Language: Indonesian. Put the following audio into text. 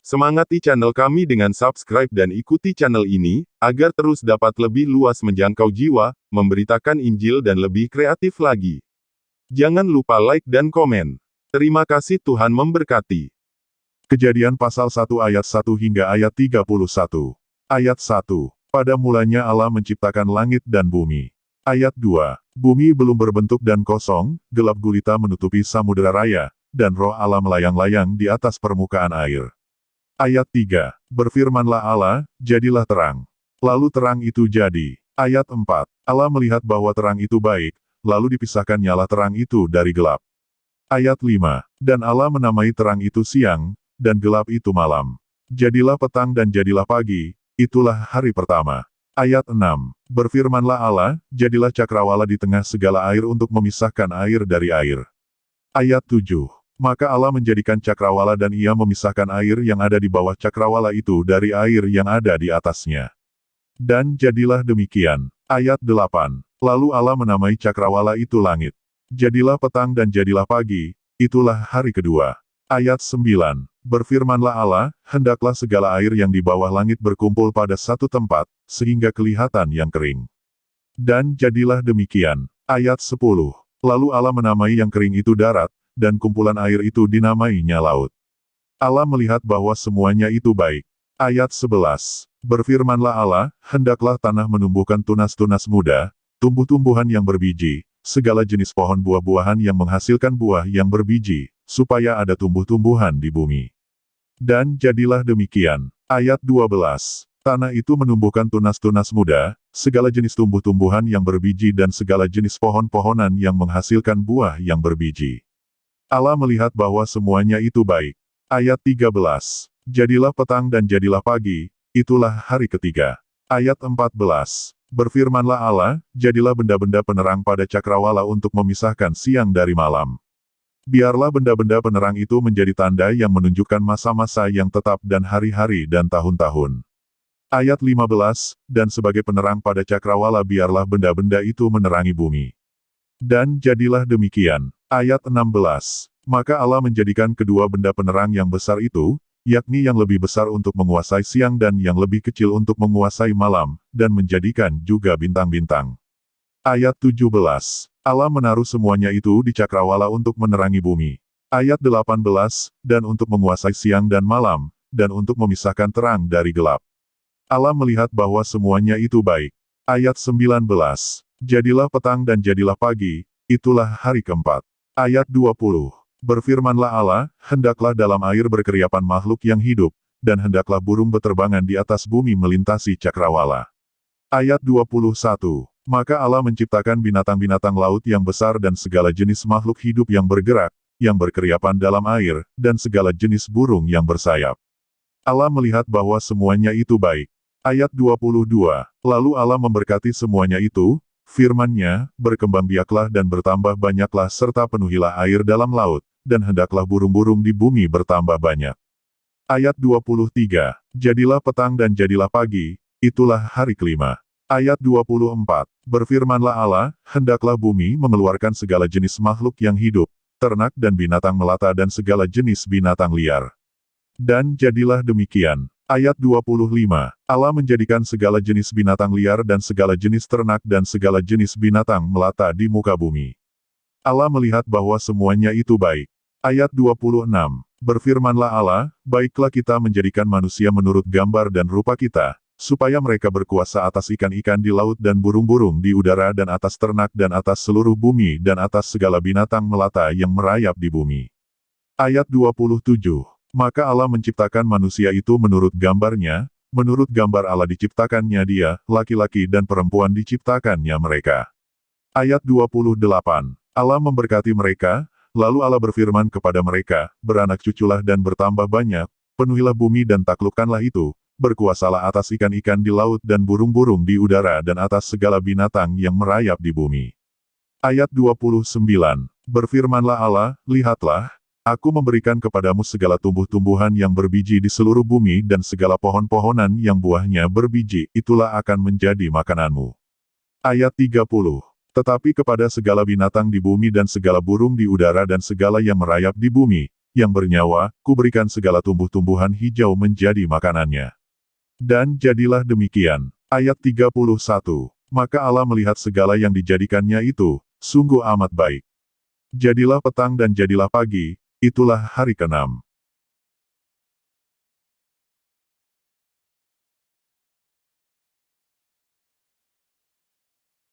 Semangati channel kami dengan subscribe dan ikuti channel ini, agar terus dapat lebih luas menjangkau jiwa, memberitakan Injil dan lebih kreatif lagi. Jangan lupa like dan komen. Terima kasih, Tuhan memberkati. Kejadian pasal 1 ayat 1 hingga ayat 31. Ayat 1. Pada mulanya Allah menciptakan langit dan bumi. Ayat 2. Bumi belum berbentuk dan kosong, gelap gulita menutupi samudera raya, dan roh Allah melayang-layang di atas permukaan air. Ayat 3. Berfirmanlah Allah, jadilah terang. Lalu terang itu jadi. Ayat 4. Allah melihat bahwa terang itu baik, lalu dipisahkan nyala terang itu dari gelap. Ayat 5. Dan Allah menamai terang itu siang, dan gelap itu malam. Jadilah petang dan jadilah pagi, itulah hari pertama. Ayat 6. Berfirmanlah Allah, jadilah cakrawala di tengah segala air untuk memisahkan air dari air. Ayat 7. Maka Allah menjadikan cakrawala dan ia memisahkan air yang ada di bawah cakrawala itu dari air yang ada di atasnya. Dan jadilah demikian. Ayat 8. Lalu Allah menamai cakrawala itu langit. Jadilah petang dan jadilah pagi, itulah hari kedua. Ayat 9. Berfirmanlah Allah, hendaklah segala air yang di bawah langit berkumpul pada satu tempat, sehingga kelihatan yang kering. Dan jadilah demikian. Ayat 10. Lalu Allah menamai yang kering itu darat, dan kumpulan air itu dinamainya laut. Allah melihat bahwa semuanya itu baik. Ayat 11. Berfirmanlah Allah, hendaklah tanah menumbuhkan tunas-tunas muda, tumbuh-tumbuhan yang berbiji, segala jenis pohon buah-buahan yang menghasilkan buah yang berbiji, supaya ada tumbuh-tumbuhan di bumi. Dan jadilah demikian. Ayat 12. Tanah itu menumbuhkan tunas-tunas muda, segala jenis tumbuh-tumbuhan yang berbiji dan segala jenis pohon-pohonan yang menghasilkan buah yang berbiji. Allah melihat bahwa semuanya itu baik. Ayat 13. Jadilah petang dan jadilah pagi, itulah hari ketiga. Ayat 14. Berfirmanlah Allah, jadilah benda-benda penerang pada cakrawala untuk memisahkan siang dari malam. Biarlah benda-benda penerang itu menjadi tanda yang menunjukkan masa-masa yang tetap dan hari-hari dan tahun-tahun. Ayat 15, dan sebagai penerang pada cakrawala biarlah benda-benda itu menerangi bumi. Dan jadilah demikian. Ayat 16. Maka Allah menjadikan kedua benda penerang yang besar itu, yakni yang lebih besar untuk menguasai siang dan yang lebih kecil untuk menguasai malam, dan menjadikan juga bintang-bintang. Ayat 17. Allah menaruh semuanya itu di cakrawala untuk menerangi bumi. Ayat 18, dan untuk menguasai siang dan malam, dan untuk memisahkan terang dari gelap. Allah melihat bahwa semuanya itu baik. Ayat 19. Jadilah petang dan jadilah pagi, itulah hari keempat. Ayat 20. Berfirmanlah Allah, hendaklah dalam air berkeriapan makhluk yang hidup, dan hendaklah burung beterbangan di atas bumi melintasi cakrawala. Ayat 21. Maka Allah menciptakan binatang-binatang laut yang besar dan segala jenis makhluk hidup yang bergerak, yang berkeriapan dalam air, dan segala jenis burung yang bersayap. Allah melihat bahwa semuanya itu baik. Ayat 22. Lalu Allah memberkati semuanya itu, firman-Nya, berkembang biaklah dan bertambah banyaklah serta penuhilah air dalam laut, dan hendaklah burung-burung di bumi bertambah banyak. Ayat 23. Jadilah petang dan jadilah pagi, itulah hari kelima. Ayat 24. Berfirmanlah Allah, hendaklah bumi mengeluarkan segala jenis makhluk yang hidup, ternak dan binatang melata dan segala jenis binatang liar. Dan jadilah demikian. Ayat 25. Allah menjadikan segala jenis binatang liar dan segala jenis ternak dan segala jenis binatang melata di muka bumi. Allah melihat bahwa semuanya itu baik. Ayat 26. Berfirmanlah Allah, baiklah kita menjadikan manusia menurut gambar dan rupa kita, supaya mereka berkuasa atas ikan-ikan di laut dan burung-burung di udara dan atas ternak dan atas seluruh bumi dan atas segala binatang melata yang merayap di bumi. Ayat 27. Maka Allah menciptakan manusia itu menurut gambarnya, menurut gambar Allah diciptakannya dia, laki-laki dan perempuan diciptakannya mereka. Ayat 28. Allah memberkati mereka, lalu Allah berfirman kepada mereka, beranak cuculah dan bertambah banyak, penuhilah bumi dan taklukkanlah itu, berkuasalah atas ikan-ikan di laut dan burung-burung di udara dan atas segala binatang yang merayap di bumi. Ayat 29. Berfirmanlah Allah, lihatlah, Aku memberikan kepadamu segala tumbuh-tumbuhan yang berbiji di seluruh bumi dan segala pohon-pohonan yang buahnya berbiji, itulah akan menjadi makananmu. Ayat 30. Tetapi kepada segala binatang di bumi dan segala burung di udara dan segala yang merayap di bumi, yang bernyawa, kuberikan segala tumbuh-tumbuhan hijau menjadi makanannya. Dan jadilah demikian. Ayat 31. Maka Allah melihat segala yang dijadikannya itu, sungguh amat baik. Jadilah petang dan jadilah pagi, itulah hari ke-6.